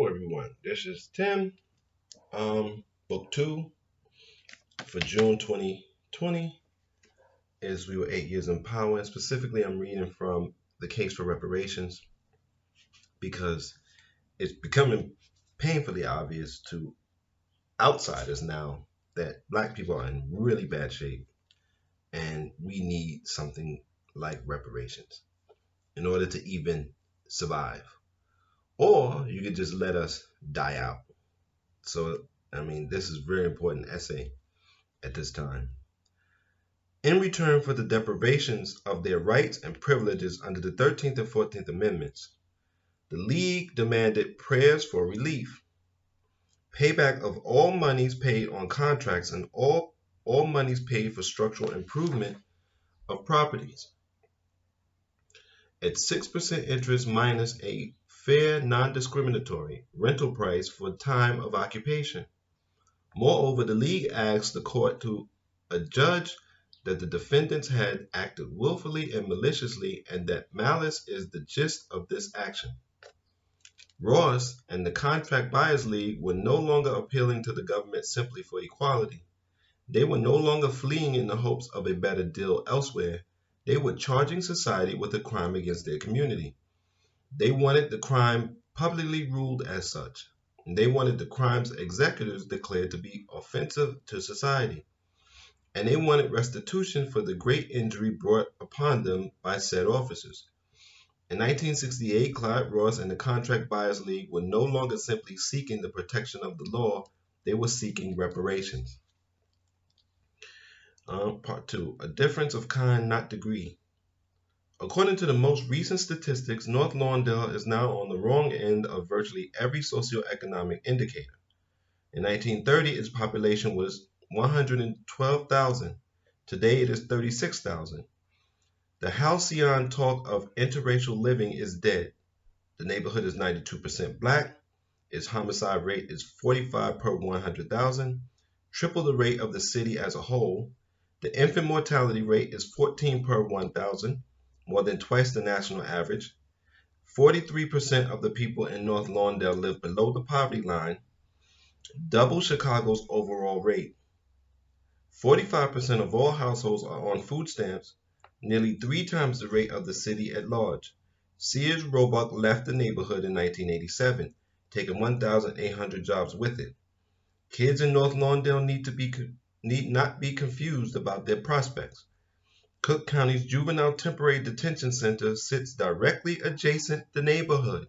Hello, everyone. This is Tim, book two for June 2020. As we were 8 years in power, and specifically, I'm reading from the case for reparations because it's becoming painfully obvious to outsiders now that black people are in really bad shape and we need something like reparations in order to even survive. Or you could just let us die out. So, this is a very important essay at this time. In return for the deprivations of their rights and privileges under the 13th and 14th Amendments, the League demanded prayers for relief, payback of all monies paid on contracts, and all monies paid for structural improvement of properties at 6% interest minus a fair, non-discriminatory rental price for time of occupation. Moreover, the League asked the court to adjudge that the defendants had acted willfully and maliciously and that malice is the gist of this action. Ross and the Contract Buyers League were no longer appealing to the government simply for equality. They were no longer fleeing in the hopes of a better deal elsewhere. They were charging society with a crime against their community. They wanted the crime publicly ruled as such. They wanted the crime's executors declared to be offensive to society. And they wanted restitution for the great injury brought upon them by said officers. In 1968, Clyde Ross and the Contract Buyers League were no longer simply seeking the protection of the law, they were seeking reparations. Part 2, a difference of kind, not degree. According to the most recent statistics, North Lawndale is now on the wrong end of virtually every socioeconomic indicator. In 1930, its population was 112,000. Today it is 36,000. The halcyon talk of interracial living is dead. The neighborhood is 92% black. Its homicide rate is 45 per 100,000, triple the rate of the city as a whole. The infant mortality rate is 14 per 1,000, more than twice the national average. 43% of the people in North Lawndale live below the poverty line, double Chicago's overall rate. 45% of all households are on food stamps, nearly 3 times the rate of the city at large. Sears Roebuck left the neighborhood in 1987, taking 1,800 jobs with it. Kids in North Lawndale need not be confused about their prospects. Cook County's Juvenile Temporary Detention Center sits directly adjacent the neighborhood.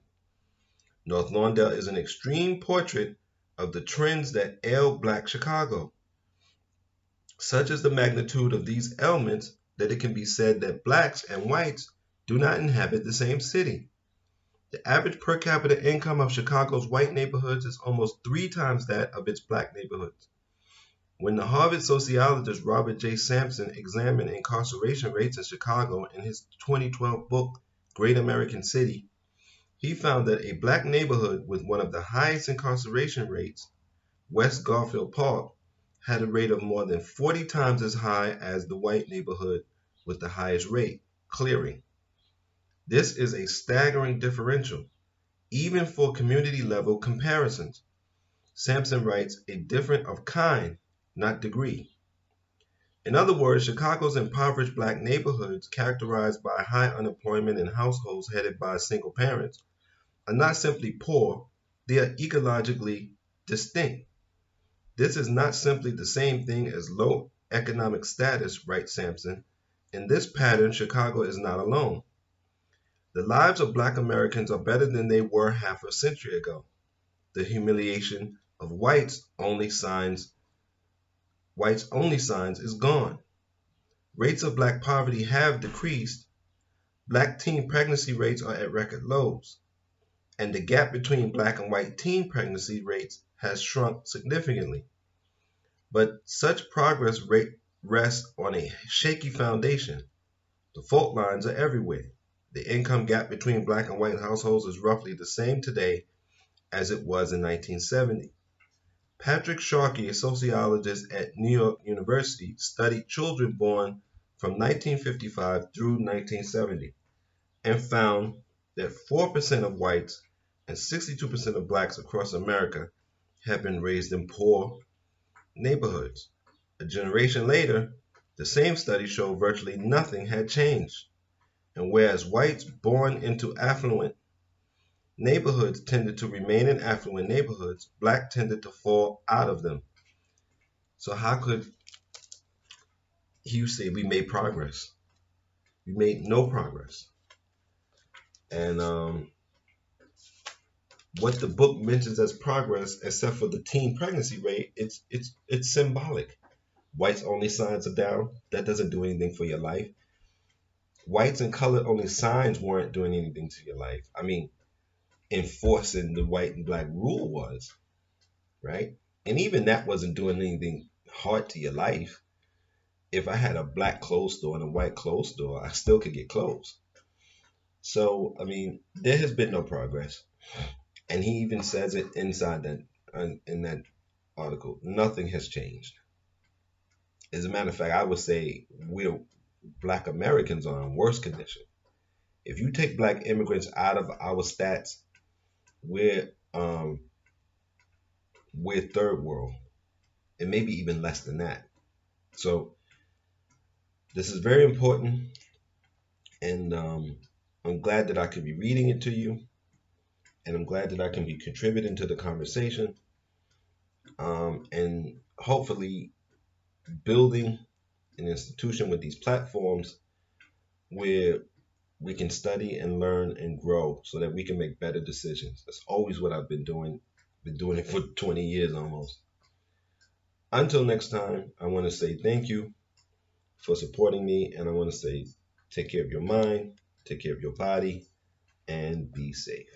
North Lawndale is an extreme portrait of the trends that ail Black Chicago. Such is the magnitude of these ailments that it can be said that blacks and whites do not inhabit the same city. The average per capita income of Chicago's white neighborhoods is almost 3 times that of its black neighborhoods. When the Harvard sociologist Robert J. Sampson examined incarceration rates in Chicago in his 2012 book, Great American City, he found that a black neighborhood with one of the highest incarceration rates, West Garfield Park, had a rate of more than 40 times as high as the white neighborhood with the highest rate, Clearing. This is a staggering differential, even for community-level comparisons. Sampson writes, a difference of kind, not degree. In other words, Chicago's impoverished black neighborhoods, characterized by high unemployment and households headed by single parents, are not simply poor, they are ecologically distinct. This is not simply the same thing as low economic status, writes Sampson. In this pattern, Chicago is not alone. The lives of black Americans are better than they were half a century ago. The humiliation of whites only signs is gone. Rates of black poverty have decreased. Black teen pregnancy rates are at record lows. And the gap between black and white teen pregnancy rates has shrunk significantly. But such progress rests on a shaky foundation. The fault lines are everywhere. The income gap between black and white households is roughly the same today as it was in 1970. Patrick Sharkey, a sociologist at New York University, studied children born from 1955 through 1970 and found that 4% of whites and 62% of blacks across America have been raised in poor neighborhoods. A generation later, the same study showed virtually nothing had changed. And whereas whites born into affluent neighborhoods tended to remain in affluent neighborhoods, black tended to fall out of them. So how could you say we made progress? We made no progress. And what the book mentions as progress, except for the teen pregnancy rate, it's symbolic. Whites only signs are down. That doesn't do anything for your life. Whites and colored only signs weren't doing anything to your life. I mean, enforcing the white and black rule was, right? And even that wasn't doing anything hard to your life. If I had a black clothes store and a white clothes store, I still could get clothes. So, I mean, there has been no progress. And he even says it inside that in that article. Nothing has changed. As a matter of fact, I would say we're black Americans are in worse condition. If you take black immigrants out of our stats, we're um, we're third world, and maybe even less than that. So this is very important, and I'm glad that I could be reading it to you, and I'm glad that I can be contributing to the conversation, and hopefully building an institution with these platforms where we can study and learn and grow so that we can make better decisions. That's always what I've been doing it for 20 years almost. Until next time, I want to say thank you for supporting me, and I want to say take care of your mind, take care of your body, and be safe.